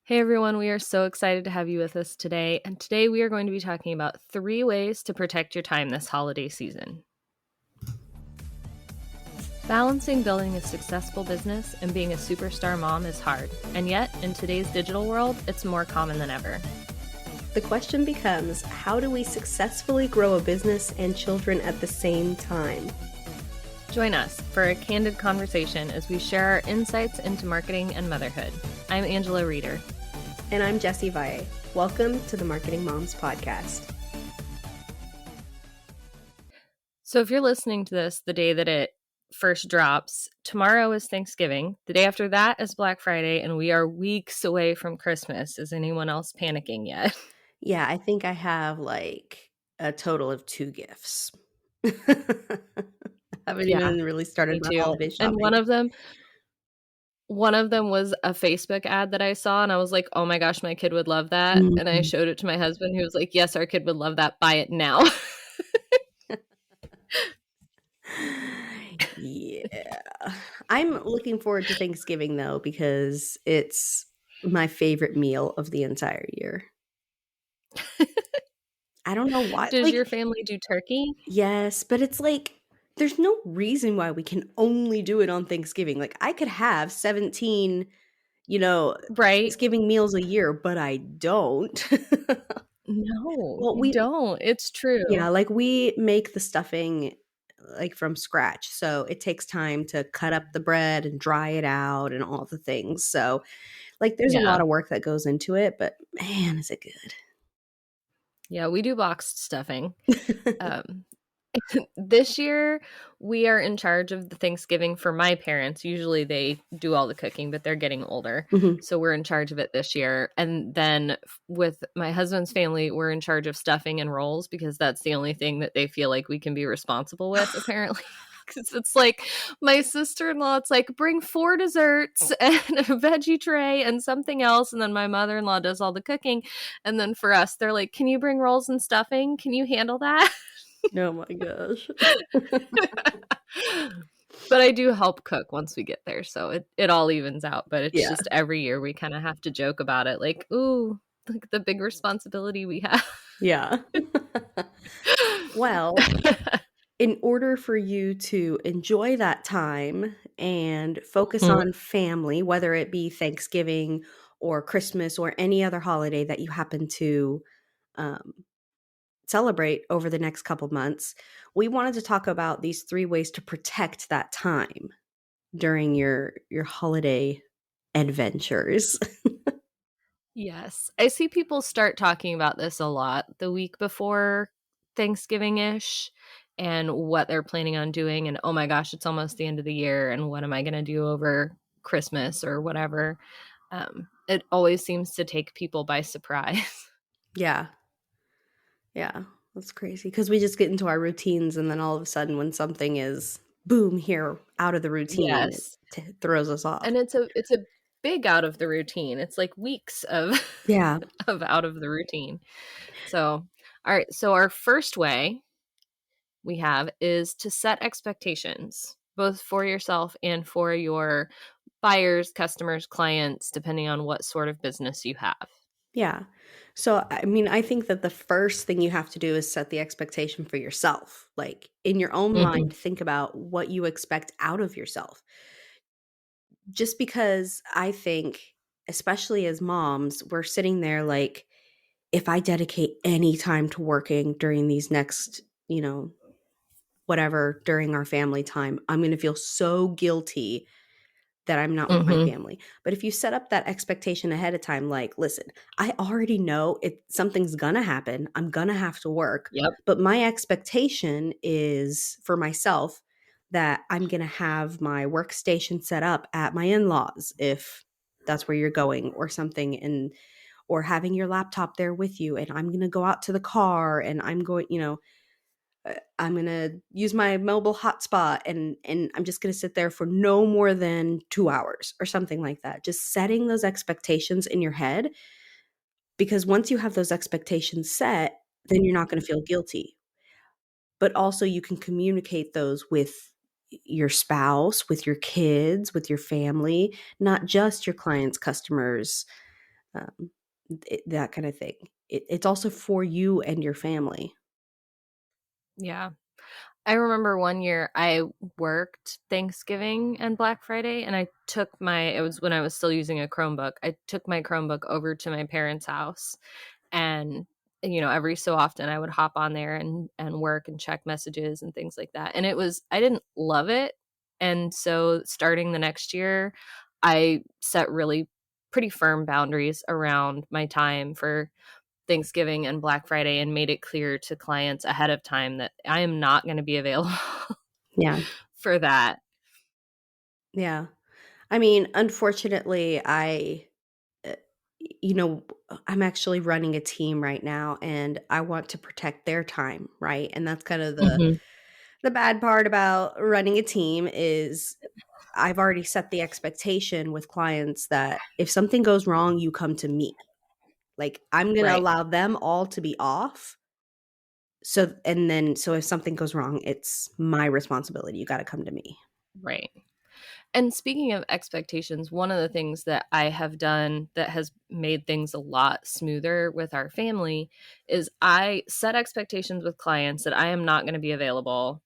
Hey everyone, we are so excited to have you with us today. And today we are going to be talking about 3 ways to protect your time this holiday season. Balancing building a successful business and being a superstar mom is hard. And yet, in today's digital world, it's more common than ever. The question becomes, how do we successfully grow a business and children at the same time? Join us for a candid conversation as we share our insights into marketing and motherhood. I'm Angela Reeder. And I'm Jessie Valle. Welcome to the Marketing Moms Podcast. So if you're listening to this the day that it first drops, tomorrow is Thanksgiving. The day after that is Black Friday, and we are weeks away from Christmas. Is anyone else panicking yet? Yeah, I think I have like a total of 2 gifts. I haven't even really started my holiday shopping. And one of them was a Facebook ad that I saw, and I was like, oh my gosh, my kid would love that. And I showed it to my husband, who was like, yes, our kid would love that. Buy it now. Yeah. I'm looking forward to Thanksgiving though, because it's my favorite meal of the entire year. I don't know why. Does your family do turkey? Yes, but it's like there's no reason why we can only do it on Thanksgiving. Like I could have 17, Right. Thanksgiving meals a year, but I don't. No, Well, you don't. It's true. Yeah, like we make the stuffing like from scratch. So it takes time to cut up the bread and dry it out and all the things. So like there's a lot of work that goes into it, but man, is it good. Yeah, we do boxed stuffing. This year, we are in charge of the Thanksgiving for my parents. Usually they do all the cooking, but they're getting older. Mm-hmm. So we're in charge of it this year. And then with my husband's family, we're in charge of stuffing and rolls because that's the only thing that they feel like we can be responsible with, apparently. Because it's like my sister-in-law, it's like bring 4 desserts and a veggie tray and something else. And then my mother-in-law does all the cooking. And then for us, they're like, can you bring rolls and stuffing? Can you handle that? Oh my gosh. But I do help cook once we get there. So it all evens out. But it's just every year we kind of have to joke about it. Like, ooh, look at the big responsibility we have. Yeah. Well, in order for you to enjoy that time and focus on family, whether it be Thanksgiving or Christmas or any other holiday that you happen to celebrate over the next couple months, we wanted to talk about these 3 ways to protect that time during your holiday adventures. Yes. I see people start talking about this a lot the week before Thanksgiving-ish and what they're planning on doing. And oh my gosh, it's almost the end of the year. And what am I going to do over Christmas or whatever? It always seems to take people by surprise. Yeah. Yeah. That's crazy because we just get into our routines and then all of a sudden when something is boom here out of the routine, it throws us off. And it's a big out of the routine. It's like weeks of of out of the routine. So, all right. So our first way we have is to set expectations, both for yourself and for your buyers, customers, clients, depending on what sort of business you have. Yeah. So, I mean, I think that the first thing you have to do is set the expectation for yourself. Like in your own mind, think about what you expect out of yourself. Just because I think, especially as moms, we're sitting there like, if I dedicate any time to working during these next, whatever, during our family time, I'm going to feel so guilty that I'm not with my family. But if you set up that expectation ahead of time, like, listen, I already know something's going to happen. I'm going to have to work. Yep. But my expectation is for myself that I'm going to have my workstation set up at my in-laws if that's where you're going or something, or having your laptop there with you. And I'm going to go out to the car and I'm going, I'm going to use my mobile hotspot and I'm just going to sit there for no more than 2 hours or something like that. Just setting those expectations in your head, because once you have those expectations set, then you're not going to feel guilty. But also you can communicate those with your spouse, with your kids, with your family, not just your clients, customers, um, that kind of thing. It's also for you and your family. Yeah. I remember one year I worked Thanksgiving and Black Friday, and it was when I was still using a Chromebook. I took my Chromebook over to my parents' house, and every so often I would hop on there and work and check messages and things like that. And I didn't love it. And so starting the next year, I set really pretty firm boundaries around my time for Thanksgiving and Black Friday and made it clear to clients ahead of time that I am not going to be available Yeah. for that. Yeah. I mean, unfortunately, uh, you know, I'm actually running a team right now and I want to protect their time, right? And that's kind of Mhm. the bad part about running a team is I've already set the expectation with clients that if something goes wrong, you come to me. Like I'm going to Right, allow them all to be off. So if something goes wrong, it's my responsibility. You got to come to me. right. And speaking of expectations, one of the things that I have done that has made things a lot smoother with our family is I set expectations with clients that I am not going to be available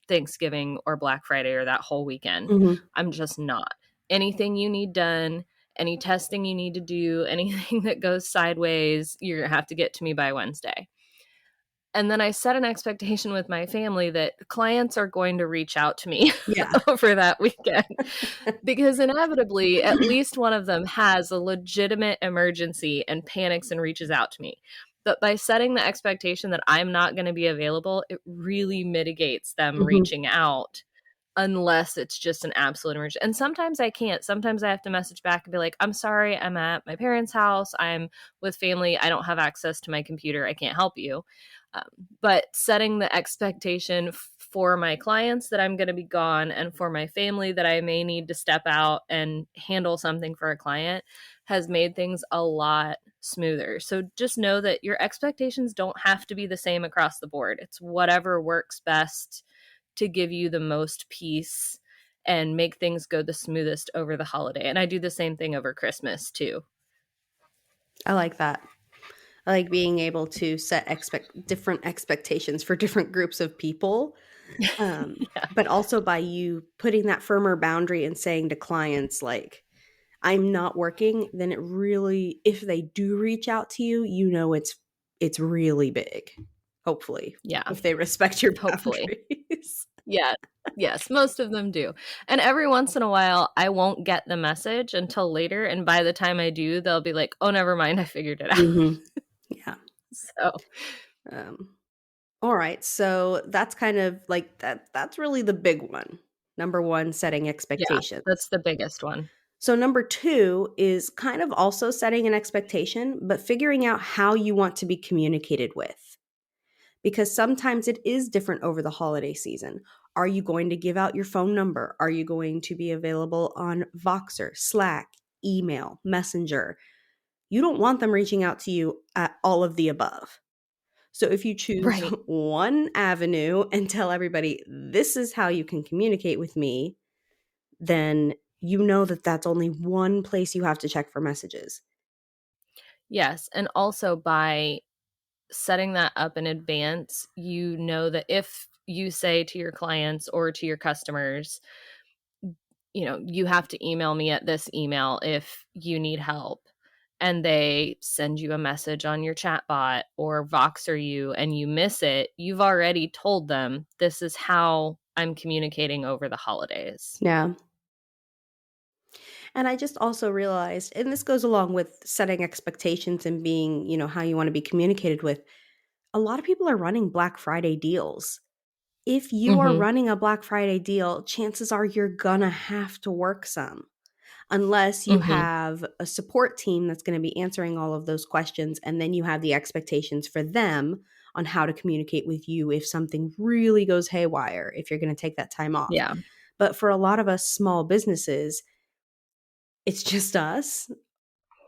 Thanksgiving or Black Friday or that whole weekend. Mhm. I'm just not. Anything you need done, any testing you need to do, anything that goes sideways, you're going to have to get to me by Wednesday. And then I set an expectation with my family that clients are going to reach out to me Yeah. over that weekend because inevitably, at least one of them has a legitimate emergency and panics and reaches out to me. But by setting the expectation that I'm not going to be available, it really mitigates them Mhm. reaching out unless it's just an absolute emergency. And sometimes I can't. Sometimes I have to message back and be like, I'm sorry, I'm at my parents' house. I'm with family. I don't have access to my computer. I can't help you. Um, but setting the expectation for my clients that I'm going to be gone and for my family that I may need to step out and handle something for a client has made things a lot smoother. So just know that your expectations don't have to be the same across the board. It's whatever works best to give you the most peace and make things go the smoothest over the holiday. And I do the same thing over Christmas too. I like that. I like being able to set different expectations for different groups of people. Yeah. But also by you putting that firmer boundary and saying to clients like, "I'm not working," then it really if they do reach out to you, it's really big, hopefully, Yeah. if they respect your Hopefully. boundaries. Yeah. Yes, most of them do. And every once in a while, I won't get the message until later. And by the time I do, they'll be like, oh, never mind. I figured it out. Mhm. Yeah. So, Um, alright, so that's kind of like that's really the big one. Number 1, setting yeah, expectations. that's the biggest one. So number 2 is kind of also setting an expectation, but figuring out how you want to be communicated with. Because sometimes it is different over the holiday season. Are you going to give out your phone number? Are you going to be available on Voxer, Slack, email, Messenger? You don't want them reaching out to you at all of the above. So if you choose Right. one avenue and tell everybody, this is how you can communicate with me, then you know that that's only one place you have to check for messages. Yes. And also by setting that up in advance, you know that if you say to your clients or to your customers, you have to email me at this email if you need help. And they send you a message on your chat bot or Voxer you and you miss it, you've already told them this is how I'm communicating over the holidays. Yeah. And I just also realized, and this goes along with setting expectations and being, how you want to be communicated with. A lot of people are running Black Friday deals. If you are Hmm. running a Black Friday deal, chances are you're gonna have to work some. Unless you Hmm. have a support team that's going to be answering all of those questions, and then you have the expectations for them on how to communicate with you if something really goes haywire, if you're going to take that time off. Yeah. But for a lot of us small businesses, it's just us.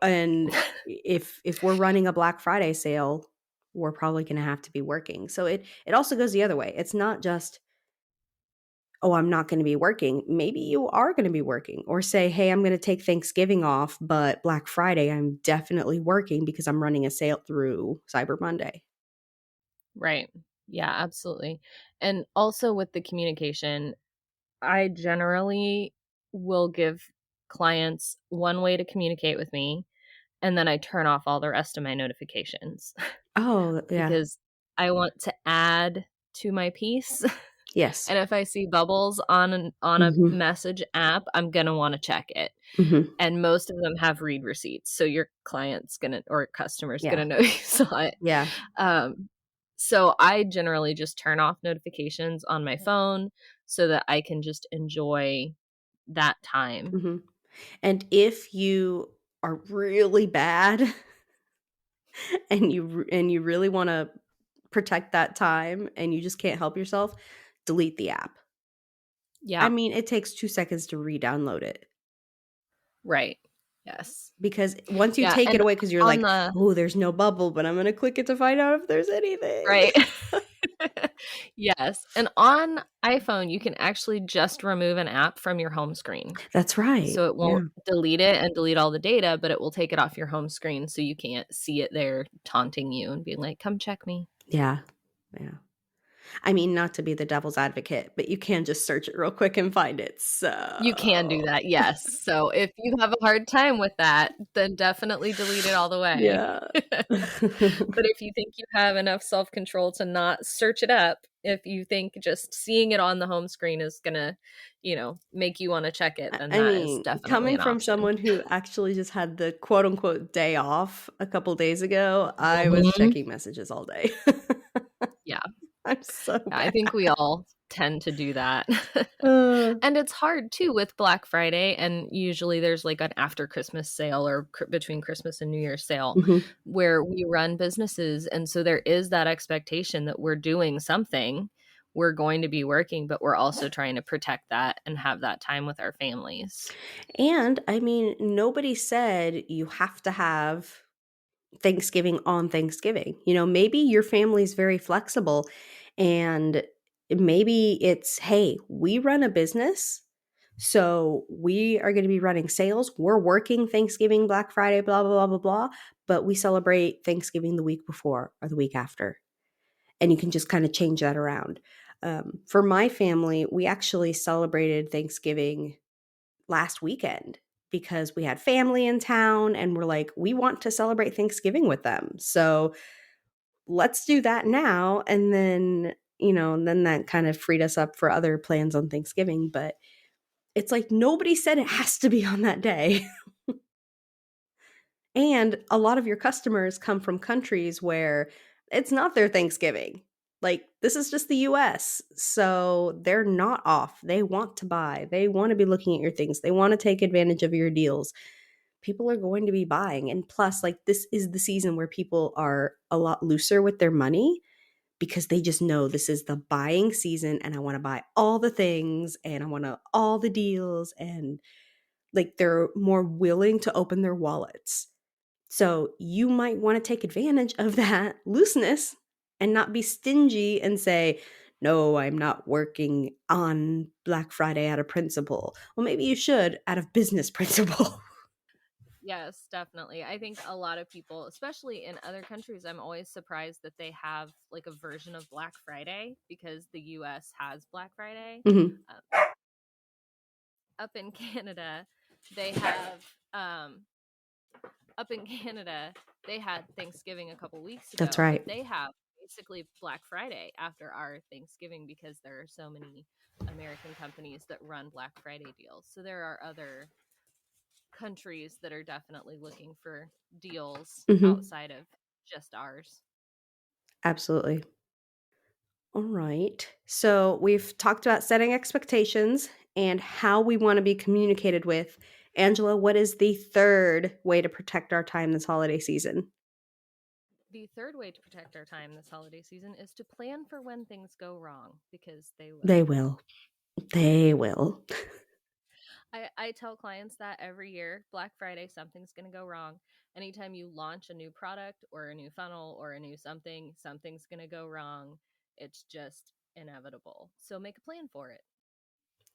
And if we're running a Black Friday sale, we're probably going to have to be working. So it also goes the other way. It's not just, oh, I'm not going to be working. Maybe you are going to be working, or say, hey, I'm going to take Thanksgiving off, but Black Friday, I'm definitely working because I'm running a sale through Cyber Monday. Right. Yeah, absolutely. And also with the communication, I generally will give clients one way to communicate with me, and then I turn off all the rest of my notifications Oh, yeah. because I want to add to my piece. Yes. And if I see bubbles on a Hmm. message app, I'm gonna wanna check it. Hmm. And most of them have read receipts, so your client's gonna or customer's Yeah. gonna know you saw it. Yeah. Um, so I generally just turn off notifications on my phone so that I can just enjoy that time. Hmm. And if you are really bad and you really want to protect that time and you just can't help yourself, delete the app. I Yeah, mean, it takes 2 seconds to re-download it, right. Yes. because once you Yeah, take it and away, because 'cause you're on like, the "Oh, there's no bubble, but I'm gonna click it to find out if there's anything." right. Yes, and on iPhone, you can actually just remove an app from your home screen. That's right. So it Yeah. won't delete it and delete all the data, but it will take it off your home screen so you can't see it there taunting you and being like, "Come check me." Yeah. Yeah. I mean, not to be the devil's advocate, but you can just search it real quick and find it, You can do so that, yes. So if you have a hard time with that, then definitely delete it all the way. yeah. But if you think you have enough self-control to not search it up, if you think just seeing it on the home screen is gonna, make you wanna check it, then I that is mean, definitely coming an from option. someone who actually just had the quote unquote day off a couple days ago, I was Mhm. checking messages all day. Yeah. I'm so Yeah, I bad. think we all tend to do that. Uh, And it's hard too with Black Friday, and usually there's like an after Christmas sale or between Christmas and New Year's sale mhm. where we run businesses, and so there is that expectation that we're doing something. We're going to be working, but we're also trying to protect that and have that time with our families. And I mean, nobody said you have to have Thanksgiving on Thanksgiving. Maybe your family's very flexible, and maybe it's, hey, we run a business. So we are going to be running sales. We're working Thanksgiving, Black Friday, blah, blah, blah, blah, blah. But we celebrate Thanksgiving the week before or the week after. And you can just kind of change that around. For my family, we actually celebrated Thanksgiving last weekend because we had family in town and we're like, we want to celebrate Thanksgiving with them. So let's do that now. And then, and then that kind of freed us up for other plans on Thanksgiving. But it's like nobody said it has to be on that day. And a lot of your customers come from countries where it's not their Thanksgiving. Like, this is just the US. So they're not off. They want to buy, they want to be looking at your things, they want to take advantage of your deals. People are going to be buying. And plus, like, this is the season where people are a lot looser with their money because they just know this is the buying season and I want to buy all the things and I want to all the deals, and like they're more willing to open their wallets. So you might want to take advantage of that looseness and not be stingy and say, no, I'm not working on Black Friday out of principle. Well, maybe you should out of business principle. Yes, definitely. I think a lot of people, especially in other countries, I'm always surprised that they have like a version of Black Friday because the US has Black Friday. Mhm. Up in Canada, they have up in Canada, they had Thanksgiving a couple weeks That's ago, but right. they have basically Black Friday after our Thanksgiving because there are so many American companies that run Black Friday deals. So there are other countries that are definitely looking for deals Mhm. outside of just ours. Absolutely. All right. So we've talked about setting expectations and how we want to be communicated with. Angela, what is the third way to protect our time this holiday season? The third way to protect our time this holiday season is to plan for when things go wrong because they They will. will. They will. I tell clients that every year, Black Friday, something's going to go wrong. Anytime you launch a new product or a new funnel or a new something, something's going to go wrong. It's just inevitable. So make a plan for it.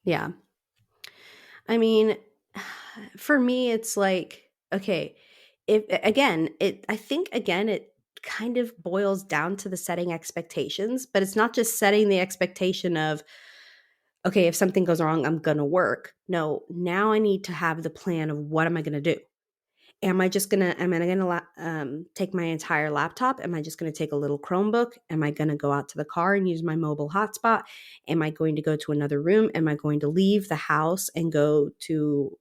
Yeah. I mean, for me, it's like, okay, if again, I think again, it kind of boils down to the setting expectations, but it's not just setting the expectation of, okay, if something goes wrong, I'm going to work. No, now I need to have the plan of what am I going to do? Am I gonna take my entire laptop? Am I just gonna take a little Chromebook? Am I gonna go out to the car and use my mobile hotspot? Am I going to go to another room? Am I going to leave the house and go to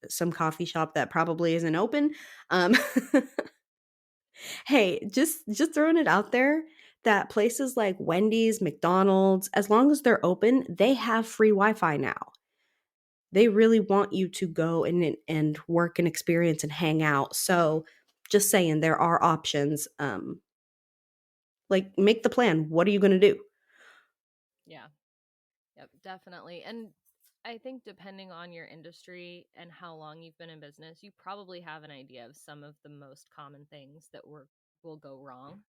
some coffee shop that probably isn't open? Um, hey, just throwing it out there that places like Wendy's, McDonald's, as long as they're open, they have free Wi-Fi now. They really want you to go and work and experience and hang out. So, just saying there are options. Like make the plan. What are you going to do? Yeah. Yep, definitely. And I think depending on your industry and how long you've been in business, you probably have an idea of some of the most common things that will go wrong.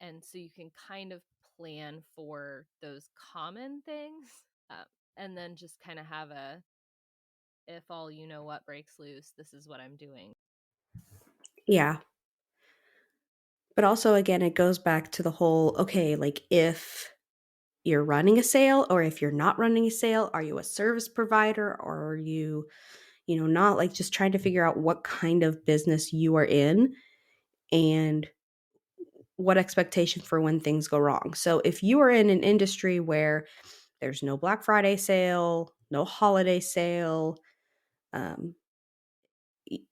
And so you can kind of plan for those common things, uh, and then just kind of have a, if all you know what breaks loose, this is what I'm doing. Yeah. But also again it goes back to the whole okay, like if you're running a sale or if you're not running a sale, are you a service provider or are you, not like just trying to figure out what kind of business you are in and what expectation for when things go wrong. So if you are in an industry where there's no Black Friday sale, no holiday sale, um,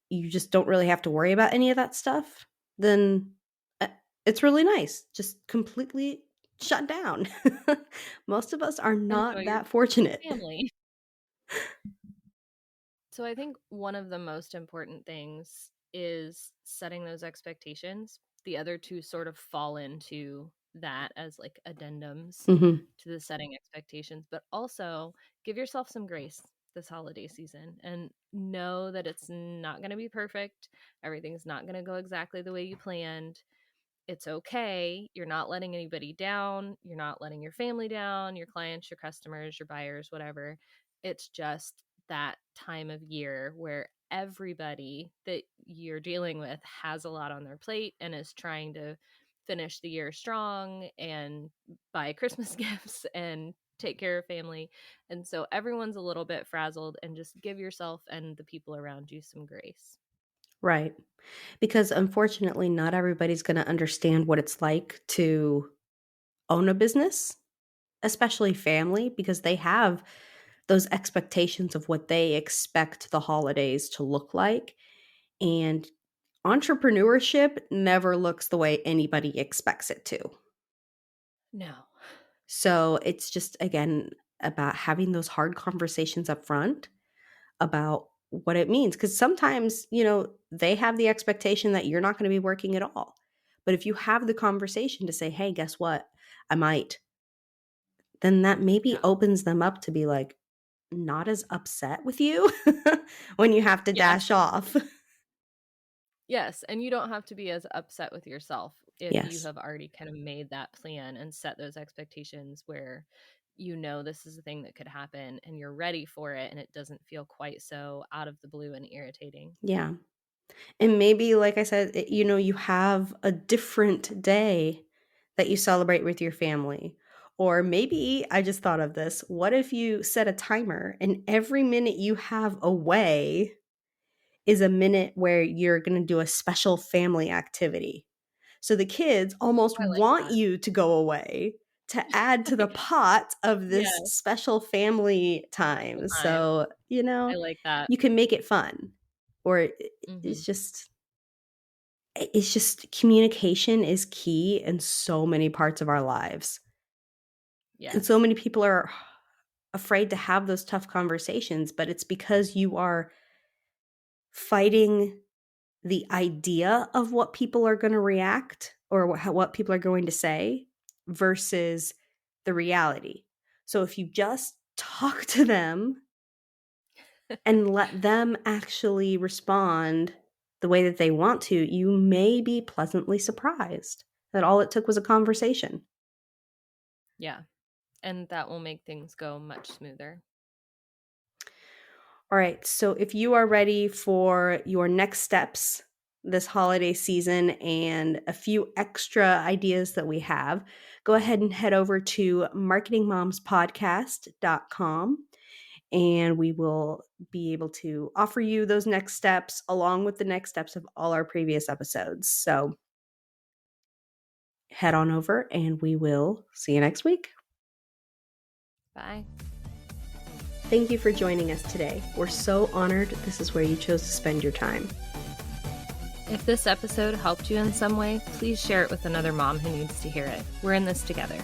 you just don't really have to worry about any of that stuff, then uh, it's really nice. Just completely shut down. Most of us are Enjoy not your that fortunate. family. So I think one of the most important things is setting those expectations. The other two sort of fall into that as like addendums Hmm. to the setting expectations, but also give yourself some grace this holiday season and know that it's not going to be perfect. Everything's not going to go exactly the way you planned. It's okay. You're not letting anybody down. You're not letting your family down, your clients, your customers, your buyers, whatever. It's just that time of year where everybody that you're dealing with has a lot on their plate and is trying to finish the year strong and buy Christmas gifts and take care of family. And so everyone's a little bit frazzled, and just give yourself and the people around you some grace. Right. Because unfortunately, not everybody's going to understand what it's like to own a business, especially family, because they have those expectations of what they expect the holidays to look like. And entrepreneurship never looks the way anybody expects it to. No. So it's just, again, about having those hard conversations up front about what it means. Because sometimes, they have the expectation that you're not going to be working at all. But if you have the conversation to say, hey, guess what? I might, then that maybe Yeah. opens them up to be like, not as upset with you when you have to Yes. dash off. Yes, and you don't have to be as upset with yourself if you Yes. have already kind of made that plan and set those expectations where you know this is a thing that could happen and you're ready for it and it doesn't feel quite so out of the blue and irritating. Yeah. And maybe, like I said, you have a different day that you celebrate with your family. Or maybe I just thought of this. What if you set a timer and every minute you have away is a minute where you're going to do a special family activity? So the kids Oh, almost I like want that. you to go away to add to the pot of this Yes, special family special time. time. So, I like that. you can make it fun. Or Mhm. it's just communication is key in so many parts of our lives. And so Yes. many people are afraid to have those tough conversations, but it's because you are fighting the idea of what people are going to react or what people are going to say versus the reality. So if you just talk to them and let them actually respond the way that they want to, you may be pleasantly surprised that all it took was a conversation. Yeah, and that will make things go much smoother. All right, so if you are ready for your next steps this holiday season and a few extra ideas that we have, go ahead and head over to marketingmomspodcast.com and we will be able to offer you those next steps along with the next steps of all our previous episodes. So head on over and we will see you next week. Bye. Thank you for joining us today. We're so honored this is where you chose to spend your time. If this episode helped you in some way, please share it with another mom who needs to hear it. We're in this together.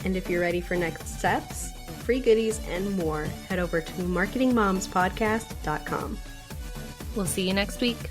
And if you're ready for next steps, free goodies, and more, head over to marketingmomspodcast.com. We'll see you next week.